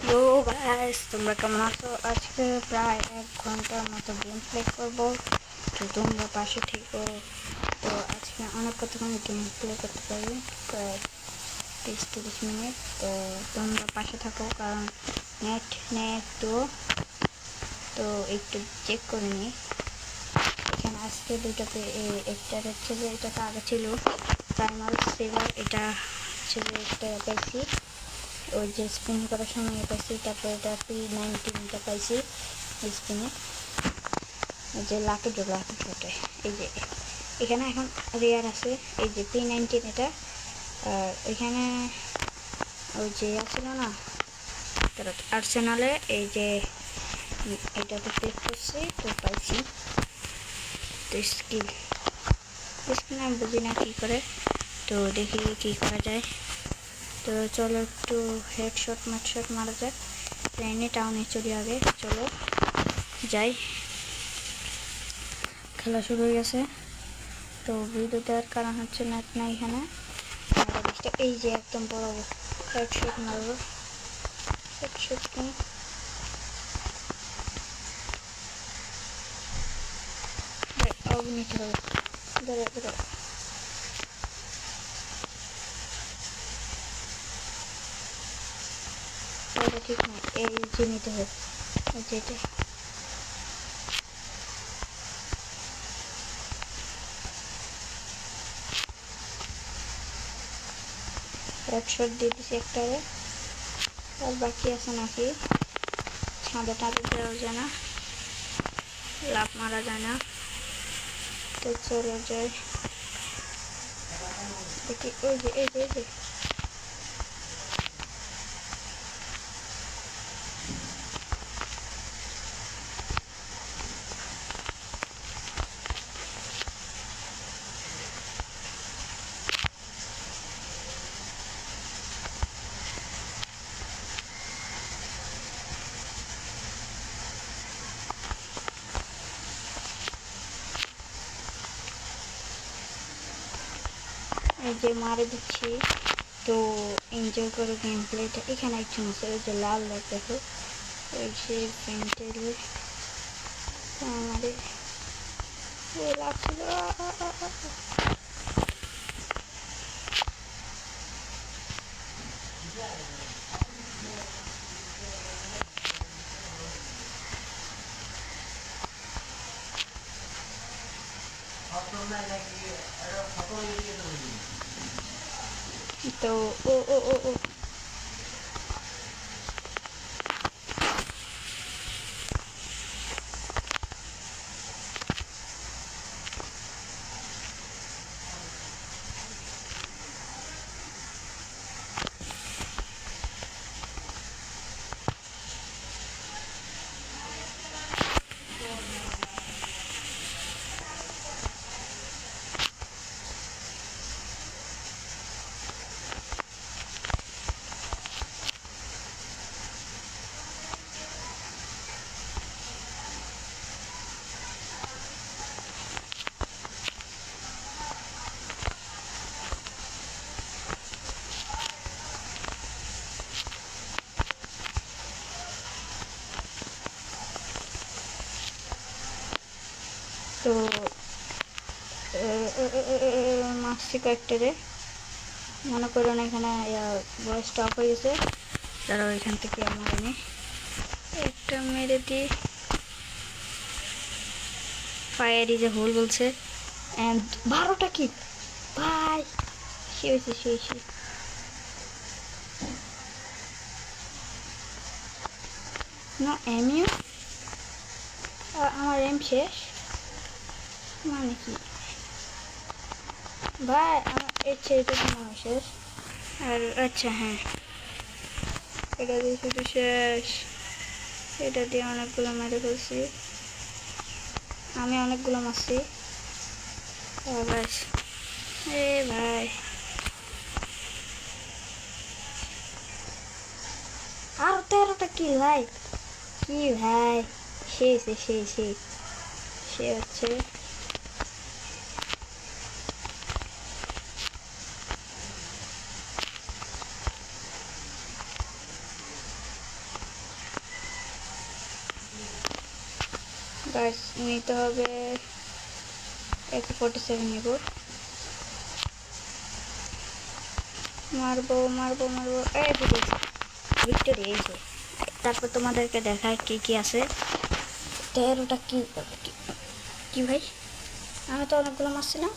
Hello guys, তোমরা কেমন আছো? আজকে প্রায় 1 ঘন্টার মতো গেম প্লে করবো, তো তোমরা পাশে থেকো। তো আজকে অনেক কতক্ষণ গেম প্লে করতে পারি, প্রায় 30-30 মিনিট। তো তোমরা পাশে থাকো, কারণ নেট তো একটু চেক করে নিই। এখানে আজকে দুটাতে একটা হচ্ছে যে এটা তো আগে ছিল প্রাইমাল সেভার, এটা হচ্ছে যে একটা পাইছি ওই যে স্পিন করার সময় পাইছি। তারপর এটা P19টা পাইছি স্পিনে, যে লাকি ড্রোটে। এই যে এখানে এখন রেয়ার আছে, এই যে P19 এটা। আর এখানে ওই যে ছিল না আর্সেনালে, এই যে এটাতে ক্লিক করছি তো পাইছি। তো স্কিন আমি বুঝি না কী করে, তো দেখি কী করা যায়। তো চলো একটু হেডশট মারা যাক। ট্রেনে টাউনে চলি আগে, চলো যাই। খেলা শুরু হয়ে গেছে। তো ভিডিও দেওয়ার কারণ হচ্ছে নেট না এখানে। এই যে একদম বড় হেডশট মারবো, হেডশট নিয়ে নিতে হবে। ধরো ঠিক নয়, এই যে নিতে হবে, যেটা হেডশট দিয়ে দিছি একটারে। আর বাকি আছে নাকি? ছাদে টাদে দেওয়া যায় না, লাভ মারা যায় না। তো চলে যায় দেখি, ওই যে এই যে মারে দিচ্ছি। তো এনজয় করো গেম প্লেটা। এখানে একজন আছে, ওই যে লাল লাল, দেখো ওই যে প্যান্টেলে আমাদের লাগছিল। তো ও তো মাসি কয়েকটারে মনে করো না, এখানে ভয়েসটা অফ হয়ে গেছে। তারা ওইখান থেকে আমার এনে একটা মেরে দিই। ফায়ার ইজ এ হোল বলছে, অ্যান্ড 12টা কি ভাই, সে হয়েছে সে না এমইউ। আমার এম শেষ মানে কি ভাই? আমার এর ছেলেটা মনে শেষ। আর আচ্ছা হ্যাঁ, এটা দিয়ে শুধু শেষ। এটা দিয়ে অনেকগুলো মেরে ফেলছি, আমি অনেকগুলো মারছি। ব্যাস, এ ভাই আর 13টা কি ভাই, কি ভাই, সে হচ্ছে গাইস নিতে হবে AK-47 নিব। মারবো মারবো মারবো, এই ভিক্টরি এই যে। তারপর তোমাদেরকে দেখায় কি কি আছে। ওটা কি কি ভাই, আমি তো অনেকগুলো মারছি না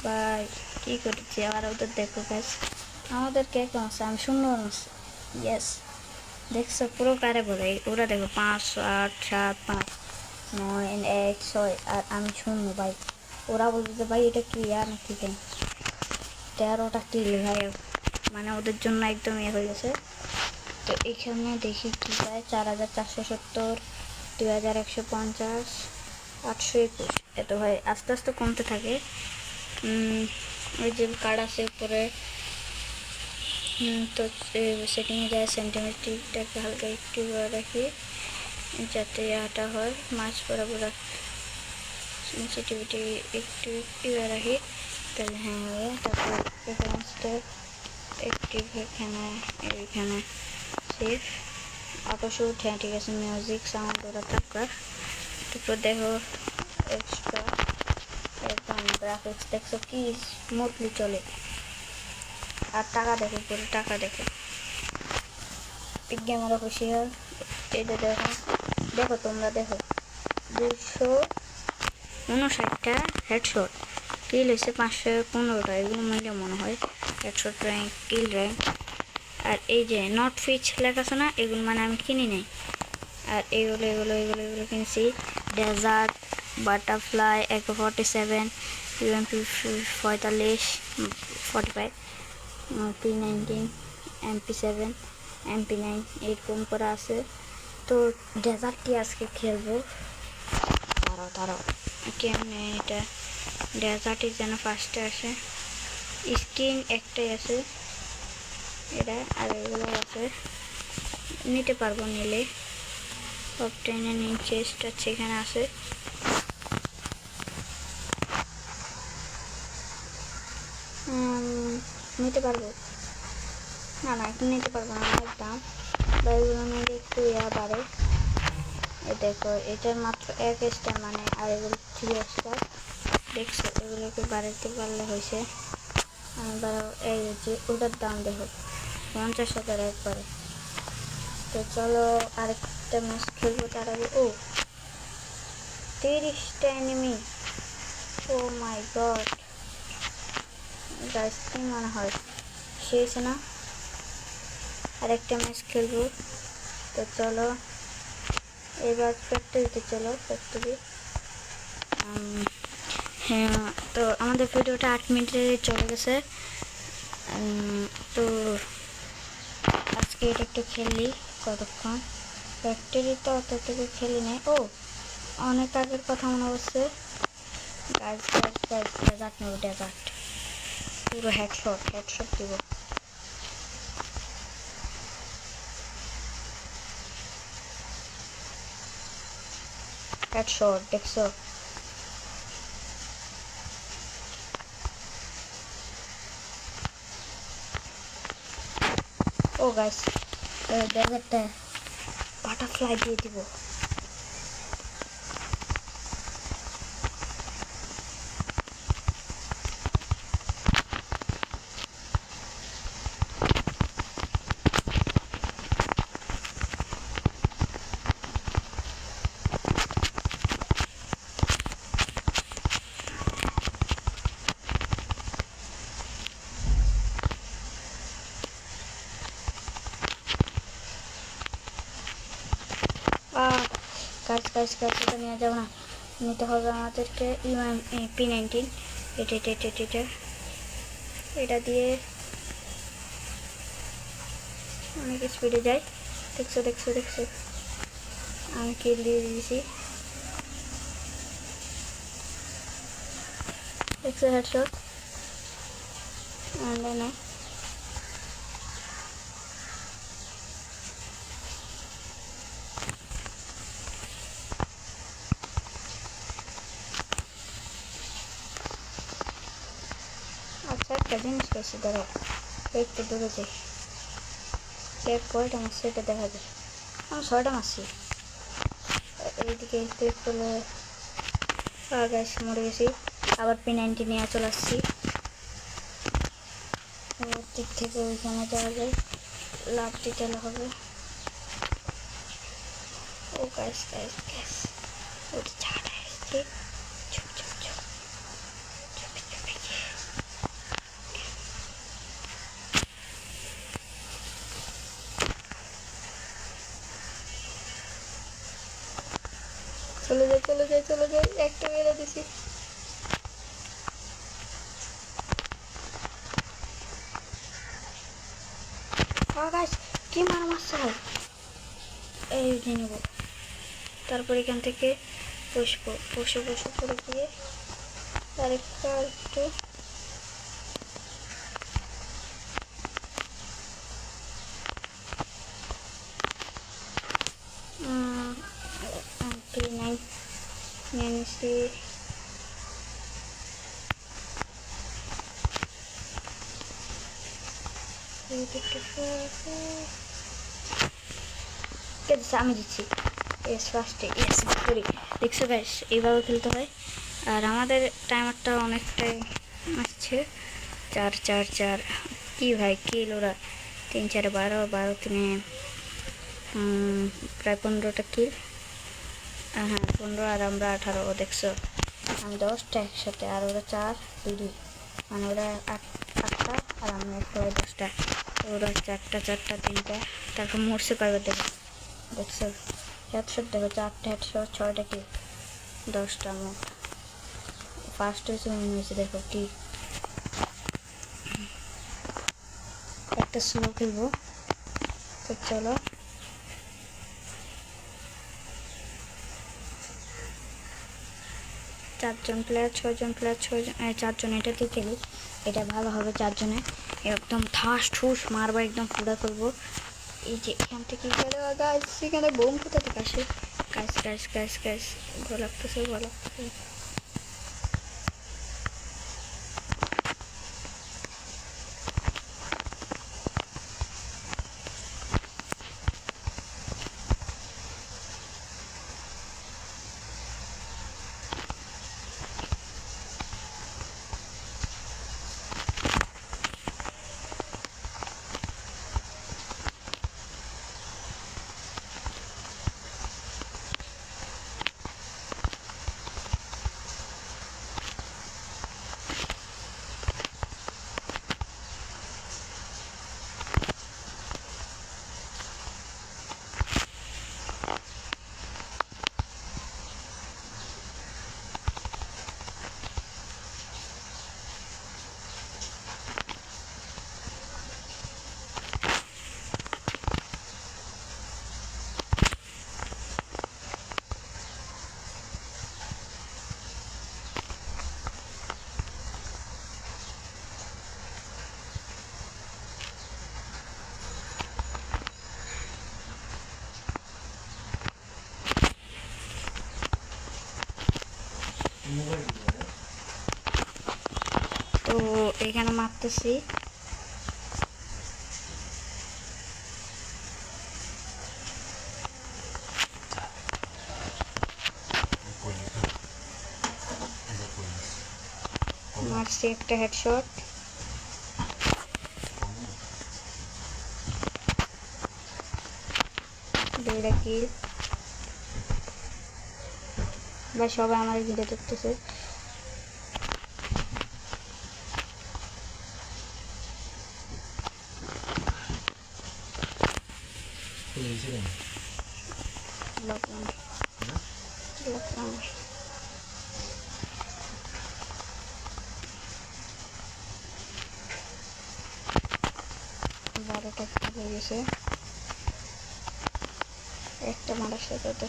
ভাই, কি করছি আর ওদের দেখো গাইস, আমাদের কে কম আছে, আমি 0 মারছি। ইয়েস, দেখছো পুরো কারে বলে ওরা, দেখো 5 8 7 5 9 1 6 আর আমি 0 ভাই। ওরা বলতে ভাই এটা কি আর নাকি কেন 13টা কিল ভাই, মানে ওদের জন্য একদম ইয়ে হয়ে গেছে। তো এখানে দেখি কি পায়, 4470, 2150, 821। এত ভাই আস্তে আস্তে কমতে থাকে। ওই যে কার্ড আছে উপরে, তো সেটিংয়ে যায়, সেন্টিমিটারটাকে হালকা একটু রাখি যাতে আটা হয়, মাছ বরাবর সেন্সিটিভিটি একটু রাখি, তাহলে হ্যাঁ হবে। তারপর প্রেফারেন্সটা অ্যাক্টিভ, এইখানে সেভ অটো শুট, হ্যাঁ ঠিক আছে, মিউজিক সাউন্ড ওরা থাকার। তারপর দেখো এক্সট্রা একদম গ্রাফিক্স, দেখছো কি স্মুথলি চলে। আর টাকা দেখো, পুরো টাকা দেখো, গেমারও খুশি হয়। এটা দেখো, দেখো তোমরা দেখো 259টা হেডশট, কিল হয়েছে 515টা, এগুলো মিলে মনে হয় হেডশট র্যাঙ্ক, কিল র্যাঙ্ক। আর এই যে নট ফিচ লেখা আছে না, এগুলো মানে আমি কিনি নাই। আর এগুলো এগুলো এগুলো এগুলো কিনছি, dessert, butterfly, AK-47, UMP 45, 45, P90, MP7, MP9 এরকম করে আছে। তো ডেজার্টটি আজকে খেলবো, তারাও কেমনে এটা ডেজার্টই যেন ফার্স্টে আসে। স্কিন একটাই আছে এটা, আর এগুলো আছে নিতে পারবো নিলে। টপ 10-এর নিচে চেস্ট এখানে আছে। নিতে পারবো না, না একটু নিতে পারবো না, অনেক দাম। বা এগুলো নিলে একটু বাড়ে। এই দেখো এটার মাত্র 1 স্টার মানে, আর এগুলো 3 স্টার। দেখছো এগুলোকে বাড়াতে পারলে হয়েছে। আমি বাড়াবো, এই যে ওটার দাম দেখো 50,000 একবারে। তো চলো আরেকটা ম্যাচ খেলবো তার আগে। ও 30টা এনিমি, ও মাই গড গাইস, কি মনে হয় শেষ না, আরেকটা ম্যাচ খেলবো। তো চলো এবার ফ্যাক্টরিতে চলো, ফ্যাক্টরি। হ্যাঁ, তো আমাদের ভিডিওটা 8 মিনিটে চলে গেছে। তো আজকে এটা একটু খেললি কতক্ষণ, ফ্যাক্টরি তো অতটুকু খেলি নেই। ও অনেক আগের কথা মনে হচ্ছে, গাছ ডেজার্ট নেব, ডেজার্ট পুরো হেডশট দিব। হেডশট দেখছো, ও গাইস ডেজার্টটা বাটারফ্লাই দিয়ে দিব। গাছ এটা নিয়ে যাবো না, নিতে হবে আমাদেরকে P90। এটা দিয়ে অনেক স্পিডে যায়। দেখছো আমি কিল দিয়ে দিয়েছি, দেখছো হেডশট। না আচ্ছা, একটা জিনিস পেয়েছি, ধরো একটু দূরে যাই, কয়টা মারছি এটা দেখা যায়। আমি 6টা মারছি, এইদিকে ক্লিক করলে গাছ মরে গেছি। আবার P90 নিয়ে চলে আসছি। ওর দিক থেকে ওইখানে যাওয়া যায়, লাভ দিতে হবে। ও গাছ ওটি ছাড়া আসছে। চুপ চুপ চুপ চুপ চুপ চলে যাই একটা মেরে দিছি। গাছ কি মারছে ভাই, এই যে নেব। তারপর এখান থেকে বসে করে দিয়ে আরেকটা একটু P9 নিয়ে নিচ্ছি। আমি দিচ্ছি ফার্স্টে সরি। দেখছো গাইস, এইভাবে খেলতে হয়। আর আমাদের টাইমারটা অনেকটাই আসছে, 4 কি ভাই কিল ওরা 3 4 12 3 প্রায় 15টা কিল। হ্যাঁ 15 আর আমরা 18। দেখছো আমি 10টা একসাথে, আর ওরা 4 2 মানে ওরা 8টা আর আমি একবারে 10টা। ওরা 4টা 3টা। তারপর মরছে কয়বার দেখছো হেডশট দেখো, 4টা হেডশট 6টা কিল 10টা মোট। ফার্স্ট হয়েছে দেখো কি একটা স্লো খেলবো। তো চলো চারজন প্লেয়ার 6জন প্লেয়ার 4জন এটাতেই খেলি, এটা ভালো হবে। 4জনে একদম ঠাস ঠুস মারবো, একদম পুরা করবো। এই যে এখান থেকে গাছ, সেখানে বোম কোথা থেকে আসে? গাছ ভালো লাগতেছে। তো এখানে মারতেছি। মারছি একটা হেডশট, দুইটা কিল। বা সবাই আমার ভিডিও দেখতেছে। বারোটা হয়ে গেছে, একটা মারার সাথে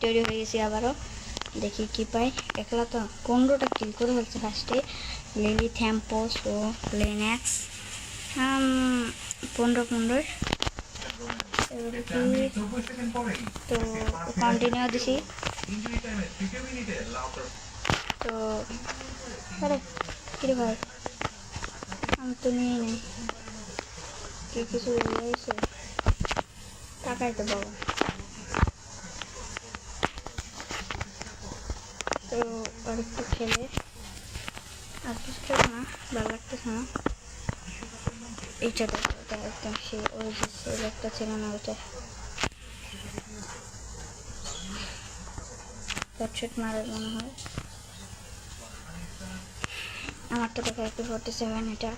তৈরি হয়ে গেছি আবারও। দেখি কি পাই। একলা তো 15টা কিল করে ফেলছে ফার্স্টে। লিলি থ্যাম্পোস ও লিনাক্স 15 তো কন্টিনিউ দিছি। তো আরে কিরে ভাই, আমি তো নিয়ে নেই কি কিছু রয়েছে টাকাই তো পাবো। তো আর একটু খেলে আর কিছু খেলো না, ভালো লাগতেছে না। এইটা দেখো, এটা একদম সে ওই যে একটা ছিল না, ওইটা হেডশট মারে মনে হয়। আমার তো দেখা একটু 47 এটা।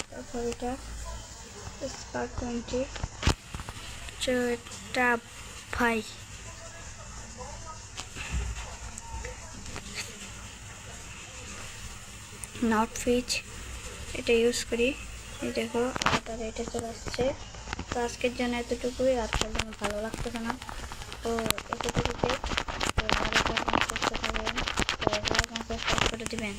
তারপর এটা স্পার 20। তো এটা ভাই নট ফিচ এটা ইউজ করি। এই দেখো আবার এটা চলে আসছে। তো আজকের জন্য এতটুকুই, আজকের জন্য ভালো লাগতেছে না। তো এতটুকুতে তো আরও সাবস্ক্রাইব করে দিবেন।